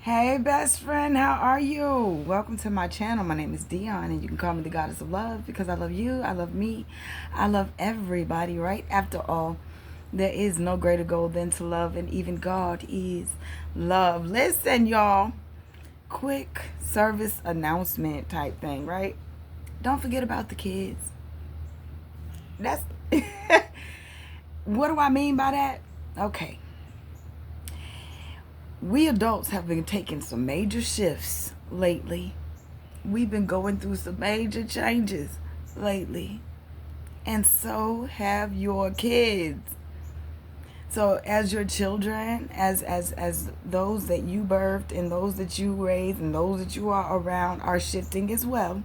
Hey, best friend, how are you? Welcome to my channel. My name is Dion, and you can call me the goddess of love because I love you, I love me, I love everybody, right? After all, there is no greater goal than to love, and even God is love. Listen, y'all, quick service announcement type thing, right? Don't forget about the kids. That's what do I mean by that? Okay, we adults have been taking some major shifts lately. We've been going through some major changes lately. And so have your kids. So as your children, as those that you birthed and those that you raised and those that you are around are shifting as well,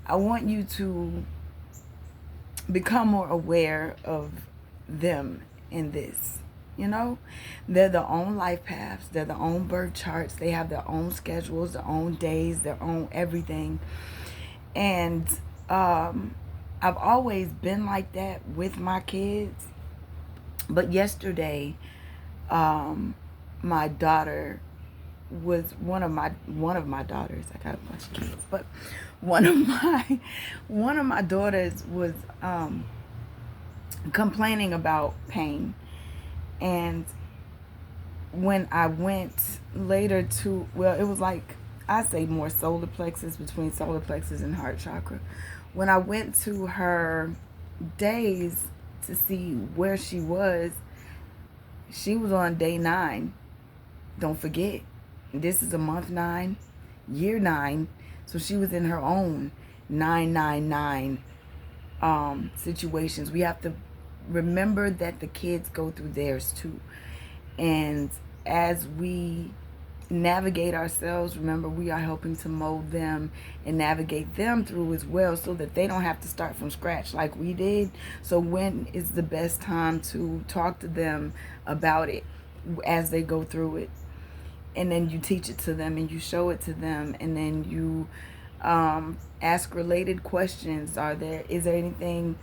I want you to become more aware of them in this. You know, they're their own life paths, they're their own birth charts, they have their own schedules, their own days, their own everything. And I've always been like that with my kids. But yesterday, my daughter was one of my daughters. I got a bunch of kids, but one of my daughters was complaining about pain. And when I went later to, well, it was like, I say more solar plexus, between solar plexus and heart chakra. When I went to her days to see where she was on day 9. Don't forget, this is a month 9, year 9. So she was in her own 999 situations. We have to remember that the kids go through theirs too. And as we navigate ourselves, remember we are helping to mold them and navigate them through as well, so that they don't have to start from scratch like we did. So when is the best time to talk to them about it as they go through it? And then you teach it to them and you show it to them, and then you ask related questions. Is there anything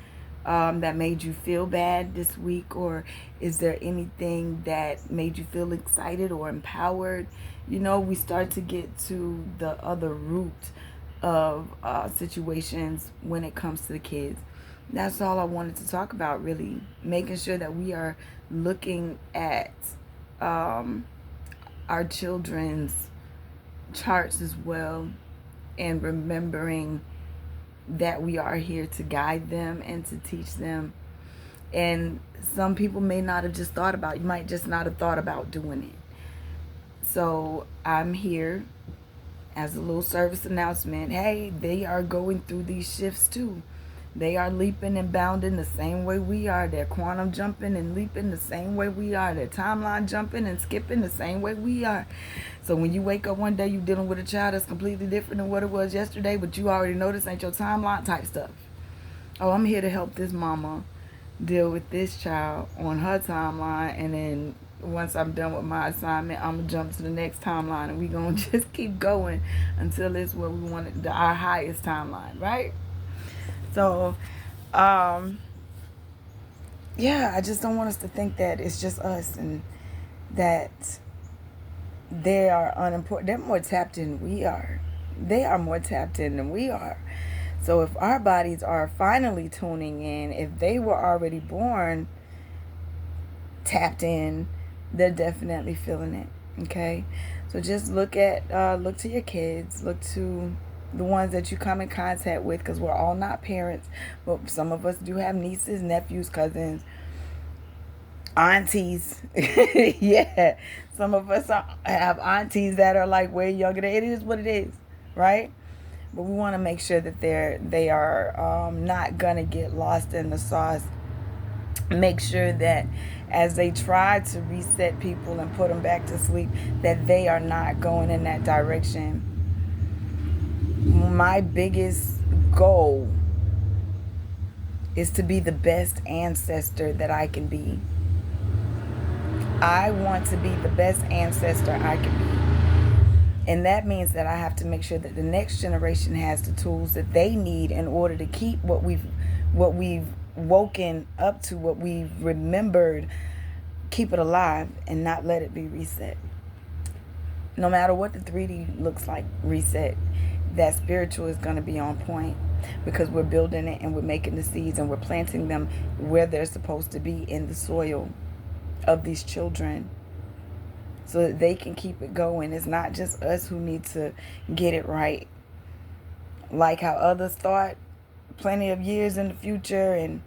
that made you feel bad this week, or is there anything that made you feel excited or empowered? You know, we start to get to the other root of situations when it comes to the kids. That's all I wanted to talk about, really. Making sure that we are looking at our children's charts as well, and remembering that we are here to guide them and to teach them. And some people may not have just thought about, you might just not have thought about doing it. So I'm here as a little service announcement. Hey, they are going through these shifts too. They are leaping and bounding the same way we are. They're quantum jumping and leaping the same way we are. They're timeline jumping and skipping the same way we are. So when you wake up one day, you're dealing with a child that's completely different than what it was yesterday, but you already know this ain't your timeline type stuff. Oh, I'm here to help this mama deal with this child on her timeline, and then once I'm done with my assignment, I'm gonna jump to the next timeline, and we gonna just keep going until it's where we want it, our highest timeline, right? So, yeah, I just don't want us to think that it's just us and that they are unimportant. They're more tapped in than we are. They are more tapped in than we are. So if our bodies are finally tuning in, if they were already born tapped in, they're definitely feeling it. Okay, so just look to your kids, look to the ones that you come in contact with, because we're all not parents, but some of us do have nieces, nephews, cousins, aunties. Yeah, some of us have aunties that are like way younger. It is what it is, right? But we want to make sure that they are not gonna get lost in the sauce. Make sure that as they try to reset people and put them back to sleep, that they are not going in that direction. My biggest goal is to be the best ancestor that I can be. I want to be the best ancestor I can be. And that means that I have to make sure that the next generation has the tools that they need in order to keep what we've woken up to, what we've remembered, keep it alive and not let it be reset. No matter what the 3D looks like, reset. That spiritual is going to be on point because we're building it and we're making the seeds and we're planting them where they're supposed to be in the soil of these children so that they can keep it going. It's not just us who need to get it right. Like how others thought plenty of years in the future and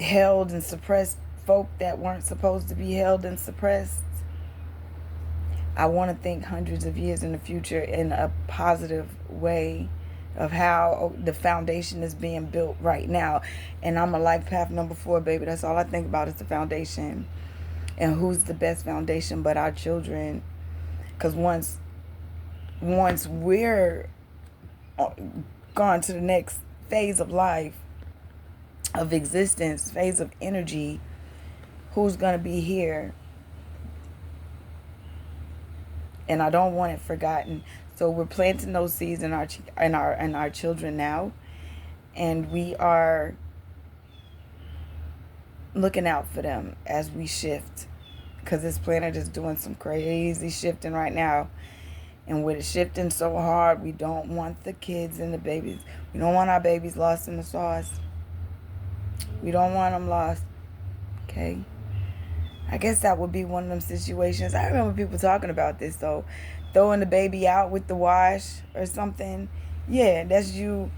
held and suppressed folk that weren't supposed to be held and suppressed. I want to think hundreds of years in the future in a positive way of how the foundation is being built right now. And I'm a life path number 4, baby. That's all I think about is the foundation. And who's the best foundation but our children? Because once we're gone to the next phase of life, of existence, phase of energy, who's going to be here? And I don't want it forgotten. So we're planting those seeds in our children now, and we are looking out for them as we shift, because this planet is doing some crazy shifting right now. And with it shifting so hard, we don't want the kids and the babies. We don't want our babies lost in the sauce. We don't want them lost. Okay? I guess that would be one of them situations. I remember people talking about this, though. Throwing the baby out with the wash or something. Yeah, that's you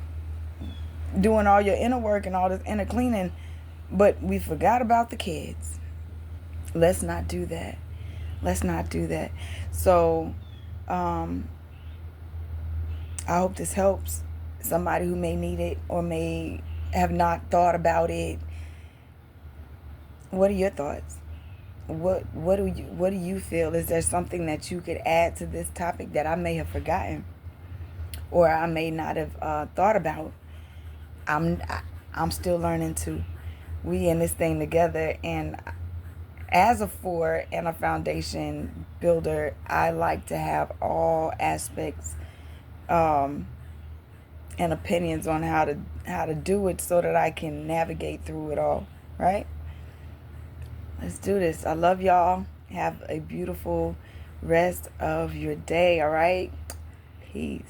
doing all your inner work and all this inner cleaning. But we forgot about the kids. Let's not do that. Let's not do that. So, I hope this helps somebody who may need it or may have not thought about it. What are your thoughts? What do you feel? Is there something that you could add to this topic that I may have forgotten or I may not have thought about? I'm still learning too. We in this thing together, and as a 4 and a foundation builder, I like to have all aspects and opinions on how to do it so that I can navigate through it all, right? Let's do this. I love y'all. Have a beautiful rest of your day, all right? Peace.